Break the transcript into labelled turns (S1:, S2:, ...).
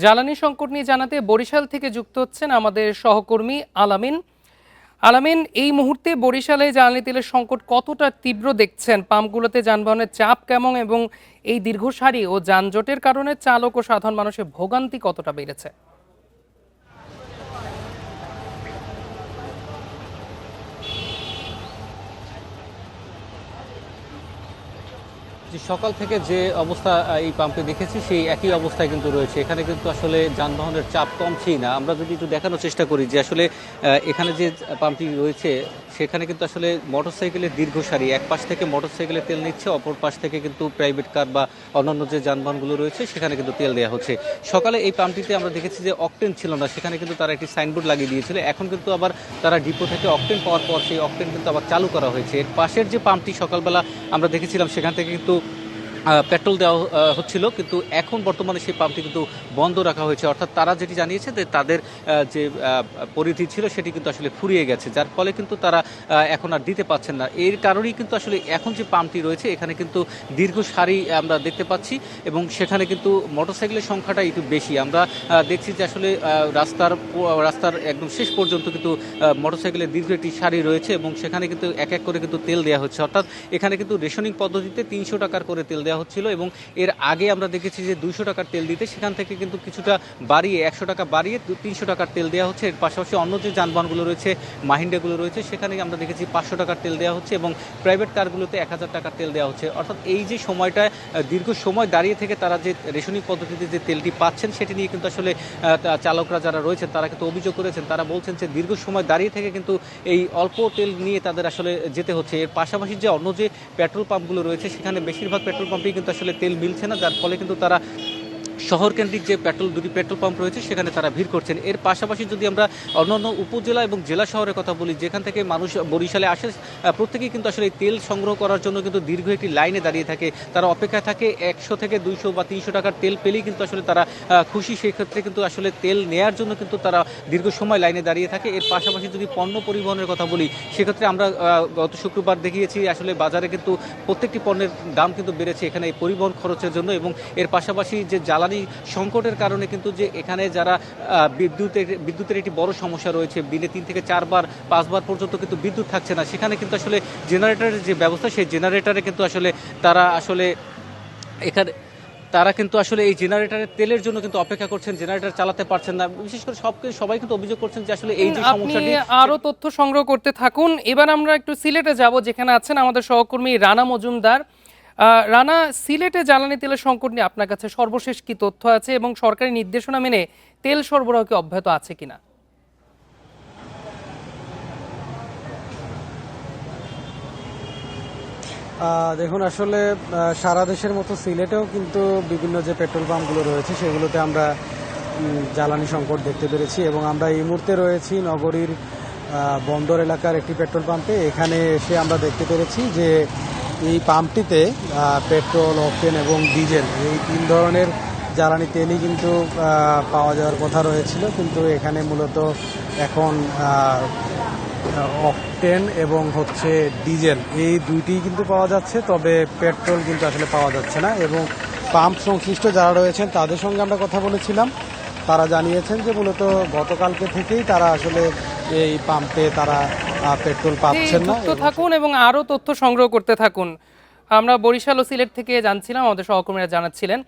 S1: জ্বালানি সংকট নিয়ে জানাতে বরিশাল থেকে যুক্ত হচ্ছেন আমাদের সহকর্মী আলামিন। আলামিন, এই মুহূর্তে বরিশালে জ্বালানি তেলের সংকট কতটা তীব্র দেখছেন? পাম্পগুলোতে যানবাহনের চাপ কেমন এবং এই দীর্ঘ সারি ও যানজটের কারণে চালক ও সাধারণ মানুষের ভোগান্তি কতটা বেড়েছে?
S2: সকাল থেকে যে অবস্থা এই পাম্পে দেখেছি সেই একই অবস্থায় কিন্তু রয়েছে। এখানে কিন্তু আসলে যানবাহনের চাপ কমছেই না। আমরা যদি একটু দেখানোর চেষ্টা করি যে আসলে এখানে যে পাম্পটি রয়েছে সেখানে কিন্তু আসলে মোটরসাইকেলের দীর্ঘ সারি, এক পাশ থেকে মোটরসাইকেলের তেল নিচ্ছে, অপর পাশ থেকে কিন্তু প্রাইভেট কার বা অন্যান্য যে যানবাহনগুলো রয়েছে সেখানে কিন্তু তেল দেওয়া হচ্ছে। সকালে এই পাম্পটিতে আমরা দেখেছি যে অকটেন ছিল না, সেখানে কিন্তু তারা একটি সাইনবোর্ড লাগিয়ে দিয়েছিল। এখন কিন্তু আবার তারা ডিপো থেকে অকটেন পাওয়ার পর সেই অকটেন কিন্তু আবার চালু করা হয়েছে। এর পাশের যে পাম্পটি সকালবেলা আমরা দেখেছিলাম সেখান থেকে কিন্তু পেট্রোল দেওয়া হচ্ছিল, কিন্তু এখন বর্তমানে সেই পাম্পটি কিন্তু বন্ধ রাখা হয়েছে। অর্থাৎ তারা যেটি জানিয়েছে যে তাদের যে পরিধি ছিল সেটি কিন্তু আসলে ফুরিয়ে গেছে, যার ফলে কিন্তু তারা এখন আর দিতে পারছেন না। এর কারণেই কিন্তু আসলে এখন যে পাম্পটি রয়েছে এখানে কিন্তু দীর্ঘ সারি আমরা দেখতে পাচ্ছি এবং সেখানে কিন্তু মোটরসাইকেলের সংখ্যাটা একটু বেশি। আমরা দেখছি যে আসলে রাস্তার একদম শেষ পর্যন্ত কিন্তু মোটরসাইকেলের দীর্ঘ একটি সারি রয়েছে এবং সেখানে কিন্তু এক এক করে কিন্তু তেল দেওয়া হচ্ছে। অর্থাৎ এখানে কিন্তু রেশনিং পদ্ধতিতে 300 টাকার করে তেল দেওয়া হচ্ছিল এবং এর আগে আমরা দেখেছি যে 200 টাকার তেল দিতে সেখান থেকে কিন্তু কিছুটা বাড়িয়ে 100 টাকা বাড়িয়ে 300 টাকার তেল দেওয়া হচ্ছে। এর পাশাপাশি অন্য যে যানবাহনগুলো রয়েছে, মাহিন্ডাগুলো রয়েছে, সেখানে আমরা দেখেছি 500 টাকার তেল দেওয়া হচ্ছে এবং প্রাইভেট কারগুলোতে 1000 টাকার তেল দেওয়া হচ্ছে। অর্থাৎ এই যে সময়টায় দীর্ঘ সময় দাঁড়িয়ে থেকে তারা যে রেশনিং পদ্ধতিতে যে তেলটি পাচ্ছেন সেটি নিয়ে কিন্তু আসলে চালকরা যারা রয়েছেন তারা কিন্তু অভিযোগ করেছেন। তারা বলছেন যে দীর্ঘ সময় দাঁড়িয়ে থেকে কিন্তু এই অল্প তেল নিয়ে তাদের আসলে যেতে হচ্ছে। এর পাশাপাশি যে অন্য যে পেট্রোল পাম্পগুলো রয়েছে সেখানে বেশিরভাগ পেট্রোল পাম্পেই কিন্তু আসলে তেল মিলছে না, যার ফলে কিন্তু তারা শহর কেন্দ্রিক যে দুটি পেট্রোল পাম্প রয়েছে সেখানে তারা ভিড় করছেন। এর পাশাপাশি যদি আমরা অন্যান্য উপজেলা এবং জেলা শহরের কথা বলি, যেখান থেকে মানুষ বরিশালে আসে, প্রত্যেকেই কিন্তু আসলে তেল সংগ্রহ করার জন্য কিন্তু দীর্ঘ একটি লাইনে দাঁড়িয়ে থাকে। তারা অপেক্ষায় থাকে 100 থেকে 200 বা 300 টাকার তেল পেলেই কিন্তু আসলে তারা খুশি। সেই ক্ষেত্রে কিন্তু আসলে তেল নেয়ার জন্য কিন্তু তারা দীর্ঘ সময় লাইনে দাঁড়িয়ে থাকে। এর পাশাপাশি যদি পণ্য পরিবহনের কথা বলি, সেক্ষেত্রে আমরা গত শুক্রবার দেখিয়েছি আসলে বাজারে কিন্তু প্রত্যেকটি পণ্যের দাম কিন্তু বেড়েছে এখানে এই পরিবহন খরচের জন্য এবং এর পাশাপাশি যে জ্বালানি সংকটের কারণে কিন্তু যে এখানে যারা বিদ্যুতের একটি বড় সমস্যা রয়েছে, দিনে 3 থেকে 4 বার 5 বার পর্যন্ত কিন্তু বিদ্যুৎ থাকছে না। সেখানে কিন্তু আসলে জেনারেটরের যে ব্যবস্থা, সেই জেনারেটরে কিন্তু আসলে তারা আসলে এখানে তারা কিন্তু আসলে এই জেনারেটরের তেলের জন্য কিন্তু অপেক্ষা করছেন, জেনারেটর চালাতে পারছেন না। বিশেষ করে সবাই কিন্তু অভিযোগ করছেন যে আসলে এই যে
S1: আপনি
S2: সমস্যাটি।
S1: আরো তথ্য সংগ্রহ করতে থাকুন। এবার আমরা একটু সিলেটে যাব, যেখানে আছেন আমাদের সহকর্মী রানা মজুমদার। রানা, সিলেটে জ্বালানি তেলের সংকট নিয়ে আপনার কাছে সর্বশেষ কি তথ্য আছে এবং সরকারি নির্দেশনা মেনে তেল সরবরাহ কি অব্যাহত আছে কিনা?
S3: দেখুন, আসলে সারা দেশের মতো সিলেটেও কিন্তু বিভিন্ন যে পেট্রোল পাম্পগুলো রয়েছে সেগুলোতে আমরা জ্বালানি সংকট দেখতে পেরেছি এবং আমরা এই মুহূর্তে রয়েছি নগরীর বন্দর এলাকার একটি পেট্রোল পাম্পে। এখানে এসে আমরা দেখতে পেরেছি যে এই পাম্পটিতে পেট্রোল, অকটেন এবং ডিজেল এই 3 ধরনের জ্বালানি তেলই কিন্তু পাওয়া যাওয়ার কথা রয়েছিল, কিন্তু এখানে মূলত এখন অকটেন এবং হচ্ছে ডিজেল এই দুইটিই কিন্তু পাওয়া যাচ্ছে, তবে পেট্রোল কিন্তু আসলে পাওয়া যাচ্ছে না। এবং পাম্প সংশ্লিষ্ট যারা রয়েছেন তাদের সঙ্গে আমরা কথা বলেছিলাম, তারা জানিয়েছেন যে মূলত গতকালকে থেকেই তারা আসলে এই পাম্পে তারা পেট্রোল পাচ্ছেন না।
S1: যুক্ত থাকুন এবং আরো তথ্য সংগ্রহ করতে থাকুন। আমরা বরিশাল ও সিলেট থেকে জানছিলাম, আমাদের সহকর্মীরা জানাচ্ছিলেন।